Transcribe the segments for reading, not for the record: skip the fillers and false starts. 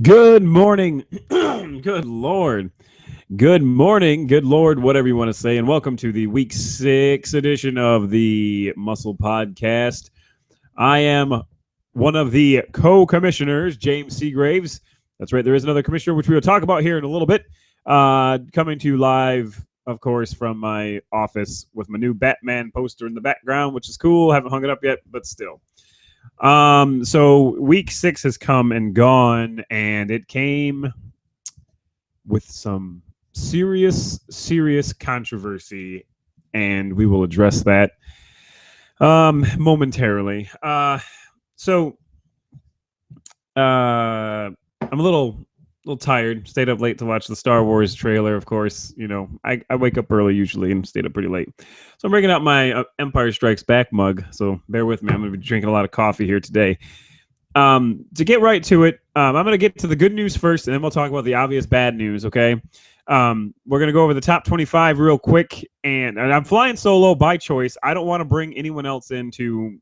Good morning. Good Lord. Good morning. Good Lord, whatever you want to say. And welcome to the week 6 edition of the MUSL podcast. I am one of the co-commissioners, James Seagraves. That's right. There is another commissioner, which we will talk about here in a little bit. Coming to you live, of course, from my office with my new Batman poster in the background, which is cool. Haven't hung it up yet, but still. So week 6 has come and gone, and it came with some serious controversy, and we will address that momentarily. I'm a little tired. Stayed up late to watch the Star Wars trailer, of course. You know, I wake up early usually and stayed up pretty late. So I'm bringing out my Empire Strikes Back mug. So bear with me. I'm going to be drinking a lot of coffee here today. To get right to it, I'm going to get to the good news first, and then we'll talk about the obvious bad news, okay? We're going to go over the top 25 real quick, and I'm flying solo by choice. I don't want to bring anyone else in to,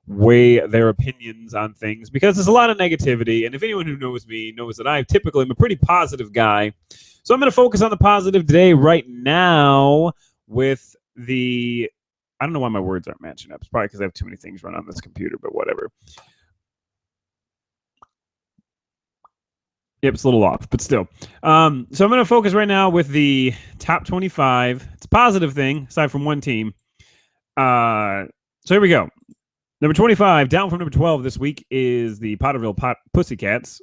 weigh their opinions on things because there's a lot of negativity. And if anyone who knows me knows that I typically am a pretty positive guy. So I'm going to focus on the positive today right now with I don't know why my words aren't matching up. It's probably because I have too many things run on this computer, but whatever. Yep, it's a little off, but still. So I'm going to focus right now with the top 25. It's a positive thing, aside from one team. So here we go. Number 25, down from number 12 this week, is the Potterville Pussycats.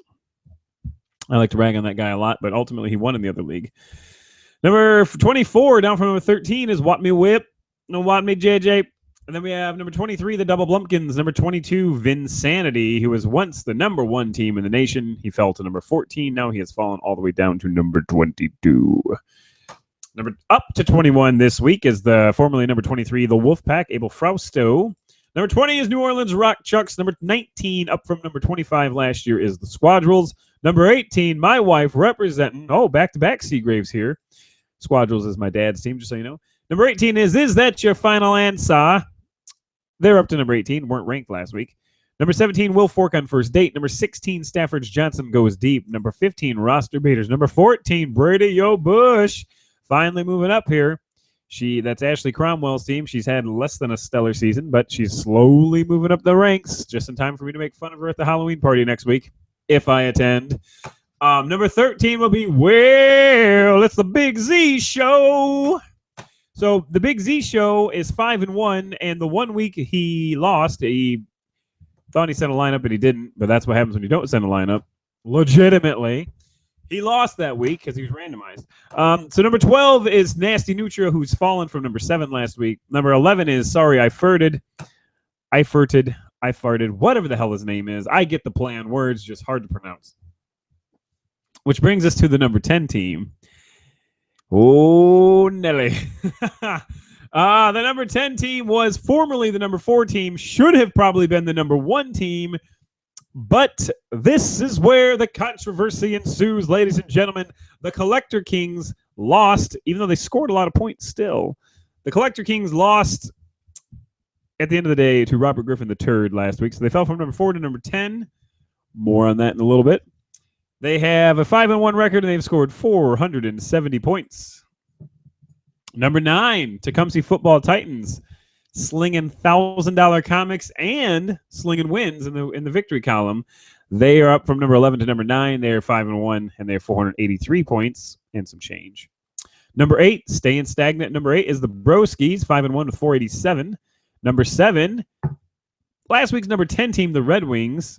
I like to rag on that guy a lot, but ultimately he won in the other league. Number 24, down from number 13, is Wat Me Whip. No Wat Me JJ. And then we have number 23, the Double Blumpkins. Number 22, Vinsanity, who was once the number 1 team in the nation. He fell to number 14. Now he has fallen all the way down to number 22. Number up to 21 this week is the formerly number 23, the Wolfpack, Abel Frausto. Number 20 is New Orleans Rock Chucks. Number 19, up from number 25 last year, is the Squadrels. Number 18, my wife representing, back-to-back Seagraves here. Squadrels is my dad's team, just so you know. Number 18 is that your final answer? They're up to number 18, weren't ranked last week. Number 17, Will Fork on First Date. Number 16, Stafford's Johnson Goes Deep. Number 15, Roster Baiters. Number 14, Brady Yo Bush. Finally moving up here. That's Ashley Cromwell's team. She's had less than a stellar season, but she's slowly moving up the ranks just in time for me to make fun of her at the Halloween party next week, if I attend. Number 13 will be, it's the Big Z Show. So the Big Z Show is 5-1, and the 1 week he lost, he thought he sent a lineup, but he didn't. But that's what happens when you don't send a lineup. Legitimately. He lost that week because he was randomized. So number 12 is Nasty Nutra, who's fallen from number 7 last week. Number 11 is Sorry I Farted. I farted, whatever the hell his name is. I get the play on words, just hard to pronounce. Which brings us to the number 10 team. Oh, Nelly. The number 10 team was formerly the number 4 team, should have probably been the number 1 team. But this is where the controversy ensues, ladies and gentlemen. The Collector Kings lost, even though they scored a lot of points still. The Collector Kings lost at the end of the day to Robert Griffin the Turd last week. So they fell from number 4 to number 10. More on that in a little bit. They have a 5-1 record, and they've scored 470 points. Number 9, Tecumseh Football Titans. Slinging $1,000 comics and slinging wins in the victory column. They are up from number 11 to number 9. They are 5-1, and they have 483 points and some change. Number 8, staying stagnant. Number 8 is the Broskis, 5-1 with 487. Number 7, last week's number 10 team, the Red Wings.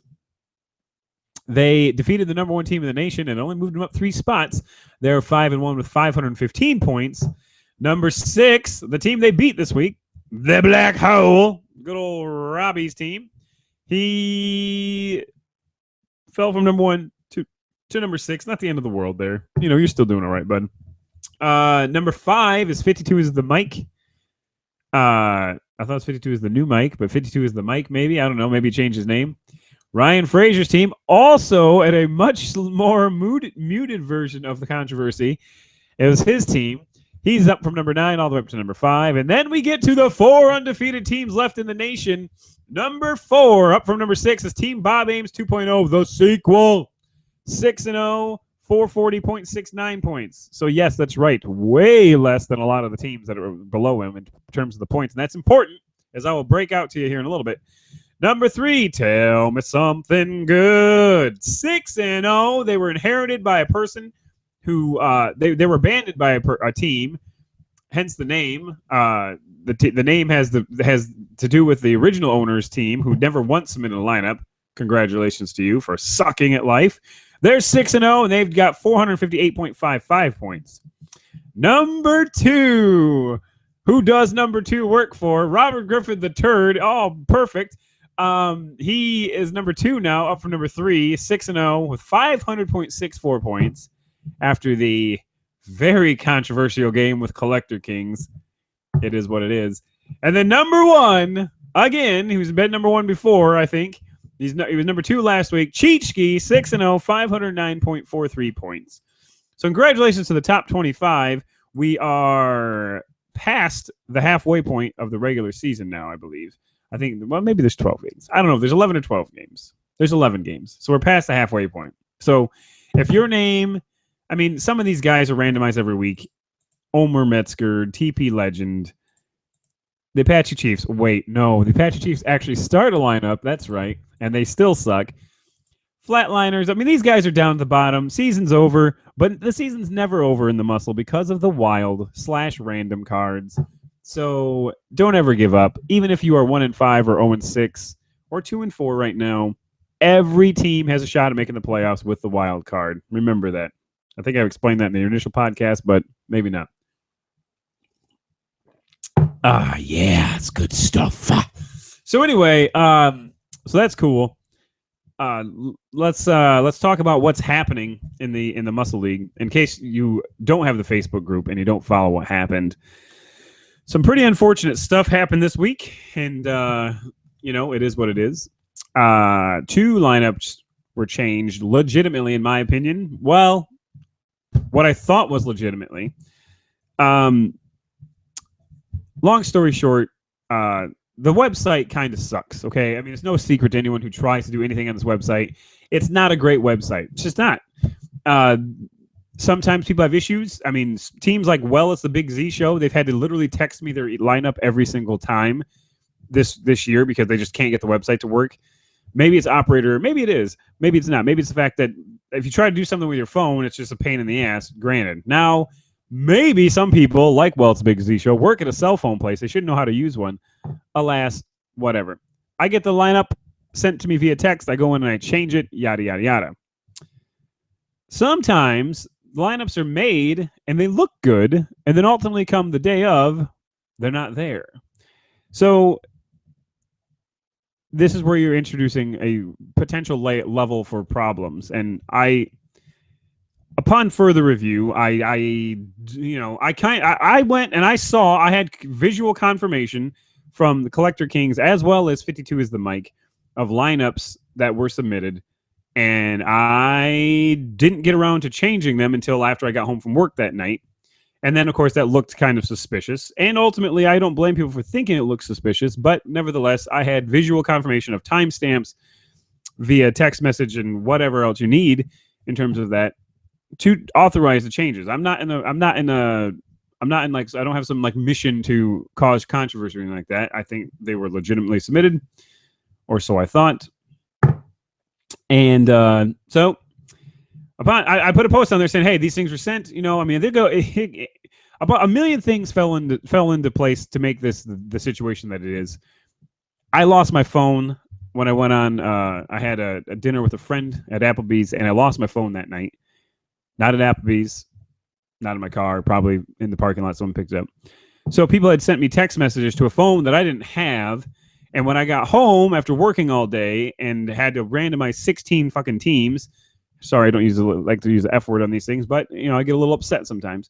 They defeated the number 1 team in the nation and only moved them up 3 spots. They're 5-1 with 515 points. Number 6, the team they beat this week, the Black Hole, good old Robbie's team. He fell from number 1 to number 6. Not the end of the world there. You're still doing all right, bud. Number 5 is 52 is the Mike. I thought 52 is the new Mike, but 52 is the Mike maybe. I don't know. Maybe he changed his name. Ryan Frazier's team, also at a much more muted version of the controversy. It was his team. He's up from number 9 all the way up to number 5. And then we get to the 4 undefeated teams left in the nation. Number 4, up from number 6, is Team Bob Ames 2.0, the sequel. 6-0, 440.69 points. So, yes, that's right. Way less than a lot of the teams that are below him in terms of the points. And that's important, as I will break out to you here in a little bit. Number 3, Tell Me Something Good. 6-0. They were inherited by a person who they were abandoned by a team, hence the name. The name has to do with the original owner's team, who never once submitted a lineup. Congratulations to you for sucking at life. They're 6-0, and they've got 458.55 points. Number 2. Who does number 2 work for? Robert Griffin III. Oh, perfect. He is number 2 now, up from number 3, 6-0 with 500.64 points after the very controversial game with Collector Kings. It is what it is. And then number 1, again, he was been number 1 before, I think. He was number 2 last week. Cheechki, 6-0, 509.43 points. So congratulations to the top 25. We are past the halfway point of the regular season now, I believe. I think, well, maybe there's 12 games. I don't know. There's 11 or 12 games. There's 11 games. So we're past the halfway point. So if your name, I mean, some of these guys are randomized every week. Omer Metzger, TP Legend, the Apache Chiefs. Wait, no. The Apache Chiefs actually start a lineup. That's right. And they still suck. Flatliners. I mean, these guys are down at the bottom. Season's over. But the season's never over in the muscle because of the wild/random cards. So don't ever give up. Even if you are 1-5 or 0-6 or 2-4 right now, every team has a shot at making the playoffs with the wild card. Remember that. I think I explained that in the initial podcast, but maybe not. Yeah, it's good stuff. So anyway, so that's cool. Let's talk about what's happening in the Muscle League. In case you don't have the Facebook group and you don't follow what happened. Some pretty unfortunate stuff happened this week, and it is what it is. 2 lineups were changed legitimately, in my opinion. Well, what I thought was legitimately. Long story short, the website kind of sucks, okay? I mean, it's no secret to anyone who tries to do anything on this website. It's not a great website. It's just not. Sometimes people have issues. I mean, teams like it's the Big Z Show. They've had to literally text me their lineup every single time this year because they just can't get the website to work. Maybe it's operator. Maybe it is. Maybe it's not. Maybe it's the fact that if you try to do something with your phone, it's just a pain in the ass. Granted. Now, maybe some people, like it's the Big Z Show, work at a cell phone place. They should know how to use one. Alas, whatever. I get the lineup sent to me via text. I go in and I change it, yada, yada, yada. Sometimes lineups are made and they look good, and then ultimately come the day of, they're not there. So this is where you're introducing a potential level for problems. And upon further review, I went and I saw, I had visual confirmation from the Collector Kings as well as 52 is the mic of lineups that were submitted. And I didn't get around to changing them until after I got home from work that night. And then, of course, that looked kind of suspicious. And ultimately, I don't blame people for thinking it looks suspicious. But nevertheless, I had visual confirmation of timestamps via text message and whatever else you need in terms of that to authorize the changes. I don't have some like mission to cause controversy or anything like that. I think they were legitimately submitted, or so I thought. And so I put a post on there saying, hey, these things were sent. About a million things fell into place to make this the situation that it is. I lost my phone when I went on. I had a dinner with a friend at Applebee's, and I lost my phone that night. Not at Applebee's, not in my car, probably in the parking lot. Someone picked it up. So people had sent me text messages to a phone that I didn't have. And when I got home after working all day and had to randomize 16 fucking teams, sorry, I don't like to use the F word on these things, but I get a little upset sometimes.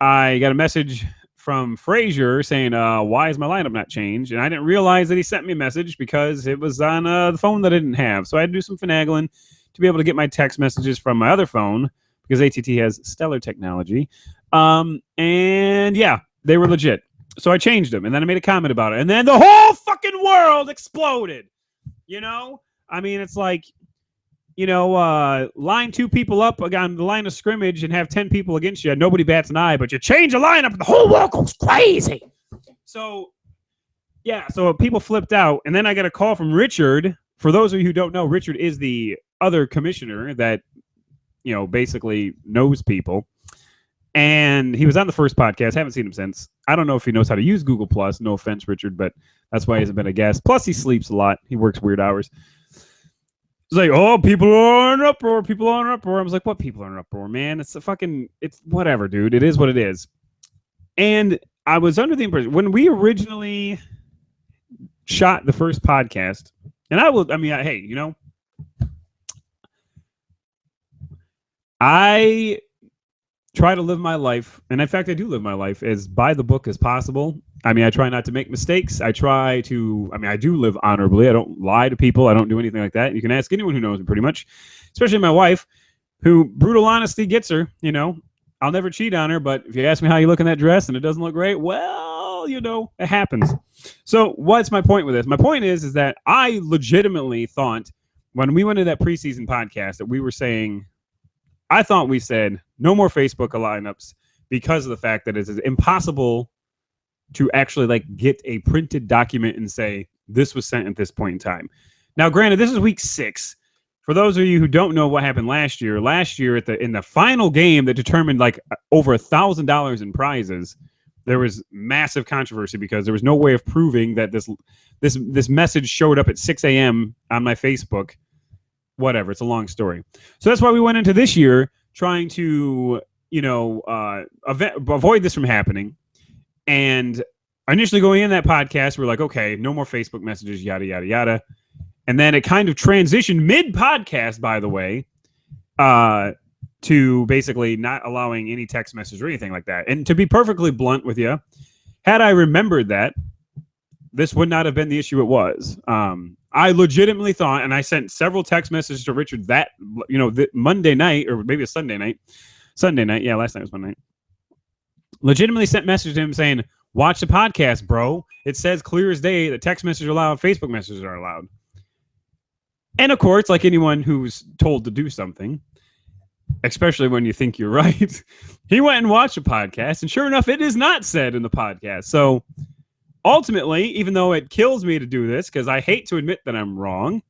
I got a message from Frazier saying, why is my lineup not changed? And I didn't realize that he sent me a message because it was on the phone that I didn't have. So I had to do some finagling to be able to get my text messages from my other phone because ATT has stellar technology. And yeah, they were legit. So I changed them, and then I made a comment about it, and then the whole fucking world exploded. You know, I mean, it's like, you know, line 2 people up on the line of scrimmage and have 10 people against you. Nobody bats an eye, but you change a lineup, the whole world goes crazy. So, yeah, so people flipped out. And then I got a call from Richard. For those of you who don't know, Richard is the other commissioner that, you know, basically knows people. And he was on the first podcast. Haven't seen him since. I don't know if he knows how to use Google+. No offense, Richard, but that's why he hasn't been a guest. Plus, he sleeps a lot. He works weird hours. It's like, oh, people are in an uproar. People are in an uproar. I was like, what people are in an uproar, man? It's whatever, dude. It is what it is. And I was under the impression, when we originally shot the first podcast, and hey, you know, I try to live my life, and in fact, I do live my life as by the book as possible. I mean, I try not to make mistakes. I do live honorably. I don't lie to people. I don't do anything like that. You can ask anyone who knows me pretty much, especially my wife, who brutal honesty gets her, you know. I'll never cheat on her, but if you ask me how you look in that dress and it doesn't look great, well, you know, it happens. So what's my point with this? My point is that I legitimately thought when we went to that preseason podcast that we were saying, I thought we said no more Facebook lineups because of the fact that it is impossible to actually like get a printed document and say this was sent at this point in time. Now, granted, this is week 6. For those of you who don't know what happened last year in the final game that determined like over $1,000 in prizes, there was massive controversy because there was no way of proving that this message showed up at 6 a.m. on my Facebook. Whatever, it's a long story. So that's why we went into this year trying to, you know, avoid this from happening. And initially going in that podcast, we're like, okay, no more Facebook messages, yada, yada, yada. And then it kind of transitioned mid-podcast, by the way, to basically not allowing any text message or anything like that. And to be perfectly blunt with you, had I remembered that, this would not have been the issue it was. I legitimately thought, and I sent several text messages to Richard that, you know, Monday night, or maybe a Sunday night. Yeah, last night was Monday night. Legitimately sent messages to him saying, watch the podcast, bro. It says clear as day that text messages are allowed, Facebook messages are allowed. And of course, like anyone who's told to do something, especially when you think you're right, he went and watched a podcast, and sure enough, it is not said in the podcast. So ultimately, even though it kills me to do this, because I hate to admit that I'm wrong,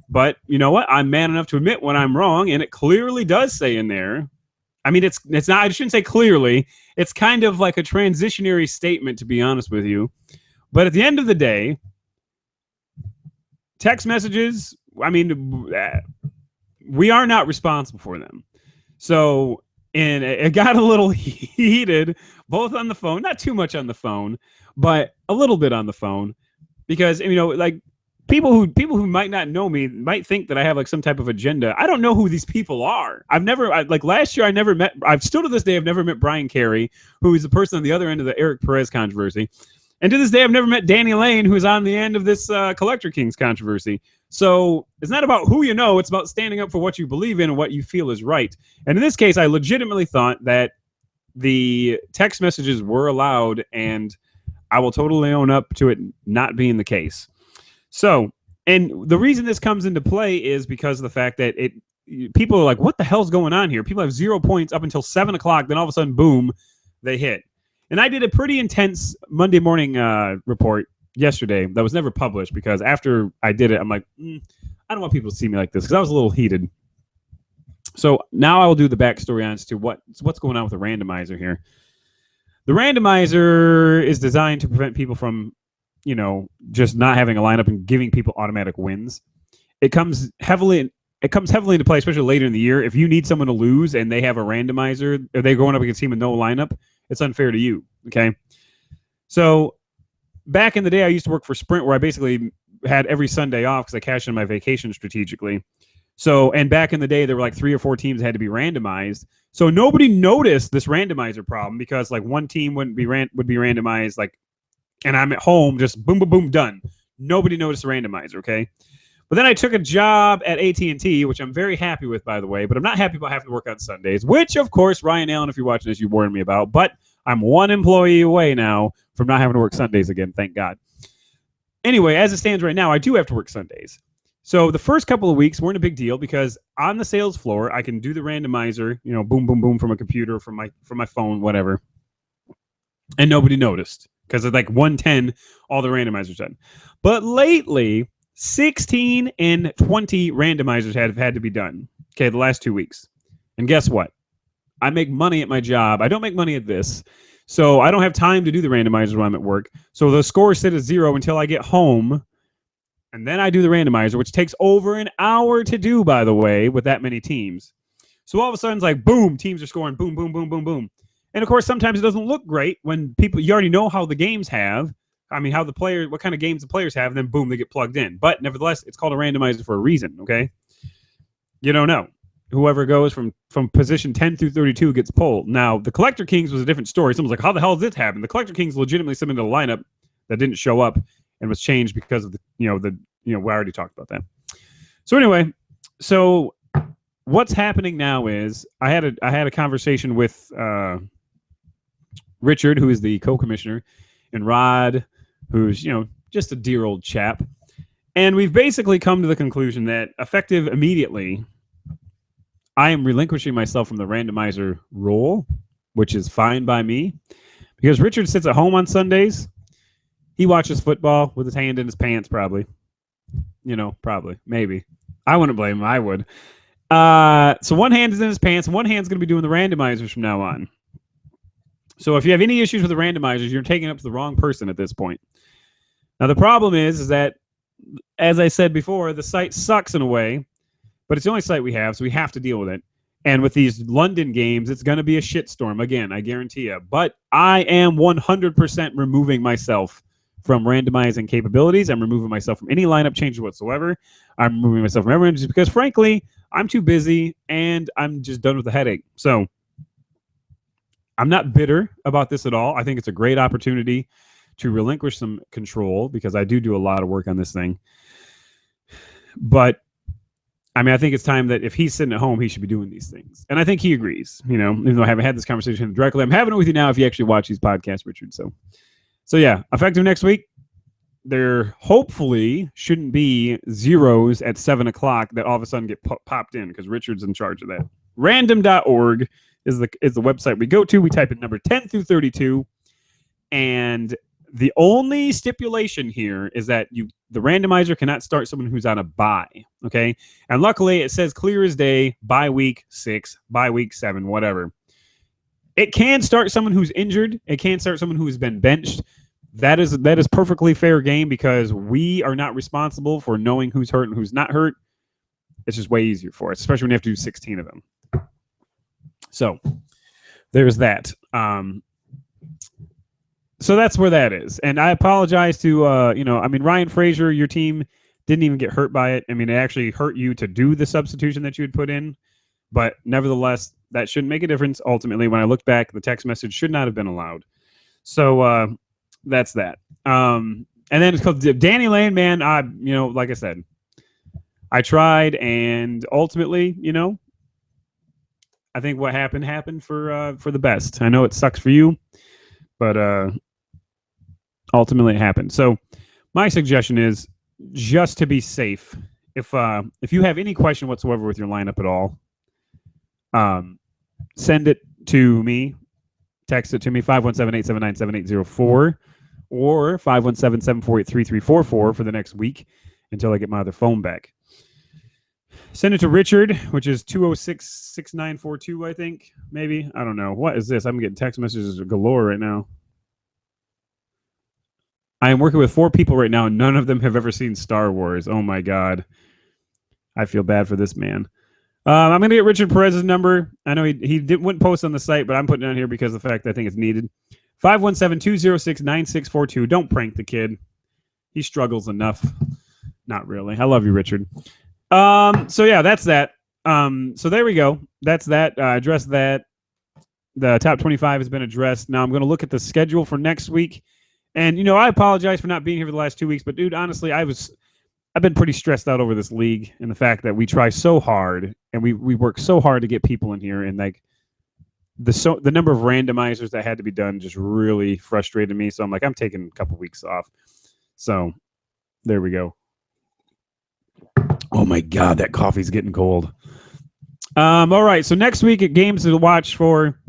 but you know what? I'm man enough to admit when I'm wrong, and it clearly does say in there. I mean, it's not, I shouldn't say clearly. It's kind of like a transitionary statement, to be honest with you. But at the end of the day, text messages, I mean, we are not responsible for them. So, and it got a little heated, both on the phone, not too much on the phone, but a little bit on the phone, because, you know, like people who might not know me might think that I have like some type of agenda. I don't know who these people are. Like last year, I've still to this day, I've never met Brian Carey, who is the person on the other end of the Eric Perez controversy. And to this day, I've never met Danny Lane, who's on the end of this Collector Kings controversy. So it's not about who you know. It's about standing up for what you believe in and what you feel is right. And in this case, I legitimately thought that the text messages were allowed, and I will totally own up to it not being the case. So, and the reason this comes into play is because of the fact that people are like, what the hell's going on here? People have 0 points up until 7 o'clock. Then all of a sudden, boom, they hit. And I did a pretty intense Monday morning report yesterday that was never published, because after I did it, I'm like, I don't want people to see me like this, because I was a little heated. So now I will do the backstory on to what's going on with the randomizer here. The randomizer is designed to prevent people from, you know, just not having a lineup and giving people automatic wins. It comes heavily into play, especially later in the year. If you need someone to lose and they have a randomizer, or they're going up against a team with no lineup, it's unfair to you. Okay. So back in the day, I used to work for Sprint, where I basically had every Sunday off because I cashed in my vacation strategically. So, and back in the day, there were like 3 or 4 teams that had to be randomized. So nobody noticed this randomizer problem, because like one team would be randomized, like, and I'm at home, just boom, boom, boom, done. Nobody noticed the randomizer. Okay. But then I took a job at AT&T, which I'm very happy with, by the way. But I'm not happy about having to work on Sundays, which, of course, Ryan Allen, if you're watching this, you warned me about. But I'm one employee away now from not having to work Sundays again, thank God. Anyway, as it stands right now, I do have to work Sundays. So the first couple of weeks weren't a big deal because on the sales floor, I can do the randomizer, boom, boom, boom from a computer, from my phone, whatever. And nobody noticed because at like 1:10, all the randomizers done. But lately, 16 and 20 randomizers have had to be done. Okay, the last 2 weeks. And guess what? I make money at my job. I don't make money at this. So I don't have time to do the randomizers when I'm at work. So the scores sit at 0 until I get home. And then I do the randomizer, which takes over an hour to do, by the way, with that many teams. So all of a sudden, it's like, boom, teams are scoring, boom, boom, boom, boom, boom. And of course, sometimes it doesn't look great when you already know how the games have. I mean, what kind of games the players have, and then boom, they get plugged in. But nevertheless, it's called a randomizer for a reason, okay? You don't know. Whoever goes from position 10 through 32 gets pulled. Now, the Collector Kings was a different story. Someone's like, how the hell did this happen? The Collector Kings legitimately submitted a lineup that didn't show up and was changed because of we already talked about that. So anyway, what's happening now is I had a conversation with Richard, who is the co-commissioner, and Rod, who's just a dear old chap, and we've basically come to the conclusion that effective immediately, I am relinquishing myself from the randomizer role, which is fine by me, because Richard sits at home on Sundays. He watches football with his hand in his pants, probably. Probably, maybe. I wouldn't blame him. I would. So one hand is in his pants, and one hand's going to be doing the randomizers from now on. So if you have any issues with the randomizers, you're taking up to the wrong person at this point. Now, the problem is that, as I said before, the site sucks in a way, but it's the only site we have, so we have to deal with it. And with these London games, it's going to be a shitstorm, again, I guarantee you. But I am 100% removing myself from randomizing capabilities. I'm removing myself from any lineup changes whatsoever. I'm removing myself from everyone just because, frankly, I'm too busy and I'm just done with the headache. So I'm not bitter about this at all. I think it's a great opportunity to relinquish some control because I do a lot of work on this thing. But I think it's time that if he's sitting at home, he should be doing these things. And I think he agrees, even though I haven't had this conversation directly. I'm having it with you now if you actually watch these podcasts, Richard. So yeah, effective next week. There hopefully shouldn't be zeros at 7 o'clock that all of a sudden get popped in because Richard's in charge of that. Random.org is the website we go to. We type in number 10 through 32. And the only stipulation here is that the randomizer cannot start someone who's on a bye, okay? And luckily, it says clear as day, bye week 6, bye week 7, whatever. It can start someone who's injured. It can start someone who has been benched. That is perfectly fair game because we are not responsible for knowing who's hurt and who's not hurt. It's just way easier for us, especially when you have to do 16 of them. So there's that. So that's where that is. And I apologize to, Ryan Frazier, your team didn't even get hurt by it. It actually hurt you to do the substitution that you had put in. But nevertheless, that shouldn't make a difference. Ultimately, when I look back, the text message should not have been allowed. So that's that. And then it's called Danny Lane, man. Like I said, I tried, and ultimately, I think what happened for the best. I know it sucks for you, but ultimately it happened. So my suggestion is just to be safe. If you have any question whatsoever with your lineup at all, send it to me. Text it to me, 517-879-7804 or 517-748-3344 for the next week until I get my other phone back. Send it to Richard, which is 206-6942, I think. Maybe. I don't know. What is this? I'm getting text messages galore right now. I am working with 4 people right now, and none of them have ever seen Star Wars. Oh, my God. I feel bad for this man. I'm going to get Richard Perez's number. I know he wouldn't post on the site, but I'm putting it on here because of the fact that I think it's needed. 517-206-9642. Don't prank the kid. He struggles enough. Not really. I love you, Richard. So yeah, that's that. So there we go. That's that. Address that. The top 25 has been addressed. Now I'm going to look at the schedule for next week. And, I apologize for not being here for the last 2 weeks, but dude, honestly, I've been pretty stressed out over this league and the fact that we try so hard and we work so hard to get people in here, and like the number of randomizers that had to be done just really frustrated me. So I'm like, I'm taking a couple weeks off. So there we go. Oh my God, that coffee's getting cold. All right, so next week at games to watch for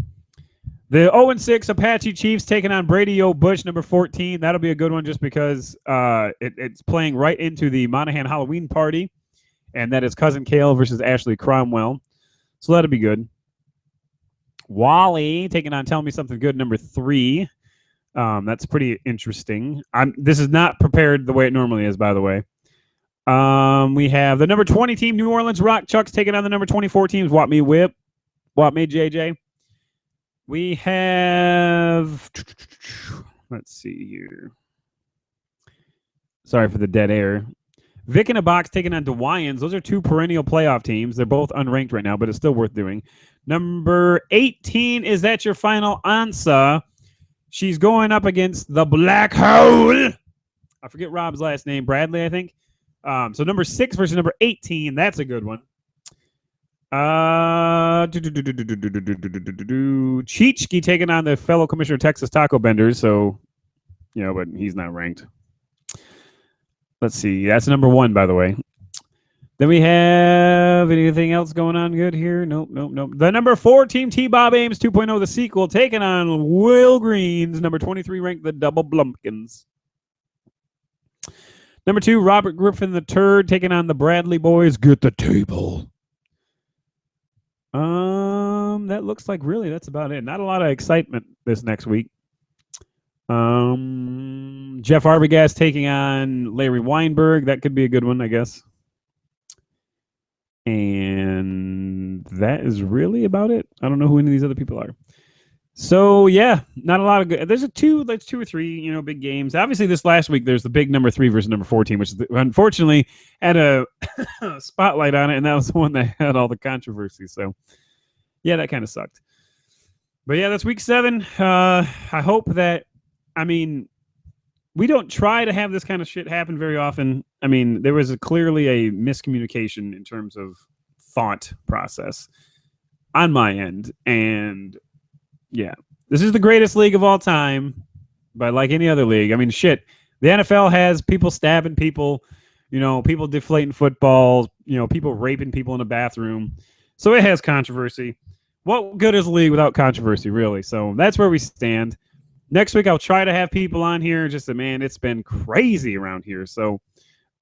the 0-6 Apache Chiefs taking on Brady O. Bush, number 14. That'll be a good one just because it's playing right into the Monahan Halloween party, and that is Cousin Kale versus Ashley Cromwell. So that'll be good. Wally taking on Tell Me Something Good, number 3. That's pretty interesting. This is not prepared the way it normally is, by the way. We have the number 20 team, New Orleans Rock Chucks, taking on the number 24 teams, Wap Me Whip, Wap Me JJ. We have, let's see here. Sorry for the dead air. Vic in a Box taking on DeWyans. Those are 2 perennial playoff teams. They're both unranked right now, but it's still worth doing. Number 18, Is That Your Final Answer? She's going up against the Black Hole. I forget Rob's last name. Bradley, I think. So number 6 versus number 18. That's a good one. Cheechki taking on the fellow commissioner of Texas Taco Benders. So, but he's not ranked. Let's see. That's number 1, by the way. Then we have anything else going on good here? Nope. The number 4 team, T-Bob Ames 2.0, the sequel, taking on Will Green's number 23 ranked, the Double Blumpkins. Number 2, Robert Griffin the Turd taking on the Bradley Boys. Get the table. That looks like really that's about it. Not a lot of excitement this next week. Jeff Arbogast taking on Larry Weinberg. That could be a good one, I guess. And that is really about it. I don't know who any of these other people are. So yeah, not a lot of good. There's 2 or 3, big games. Obviously, this last week there's the big number 3 versus number 14, which unfortunately had a spotlight on it, and that was the one that had all the controversy. So yeah, that kind of sucked. But yeah, that's week 7. I hope that, we don't try to have this kind of shit happen very often. There was clearly a miscommunication in terms of thought process on my end, and yeah, this is the greatest league of all time, but like any other league, shit. The NFL has people stabbing people, people deflating footballs, people raping people in a bathroom. So it has controversy. What good is a league without controversy, really? So that's where we stand. Next week, I'll try to have people on here. Just that, man, it's been crazy around here. So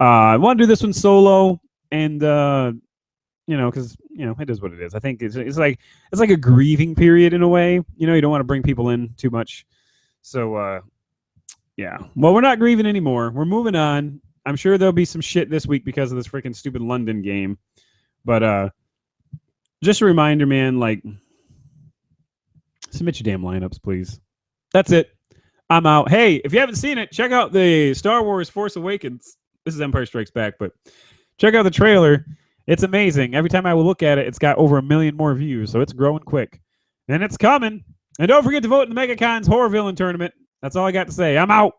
I want to do this one solo, and because it is what it is. I think it's like a grieving period in a way. You don't want to bring people in too much. So yeah. Well, we're not grieving anymore. We're moving on. I'm sure there'll be some shit this week because of this freaking stupid London game. But just a reminder, man, submit your damn lineups, please. That's it. I'm out. Hey, if you haven't seen it, check out the Star Wars Force Awakens. This is Empire Strikes Back, but check out the trailer. It's amazing. Every time I will look at it, it's got over 1 million more views, so it's growing quick. And it's coming. And don't forget to vote in the MegaCon's Horror Villain Tournament. That's all I got to say. I'm out.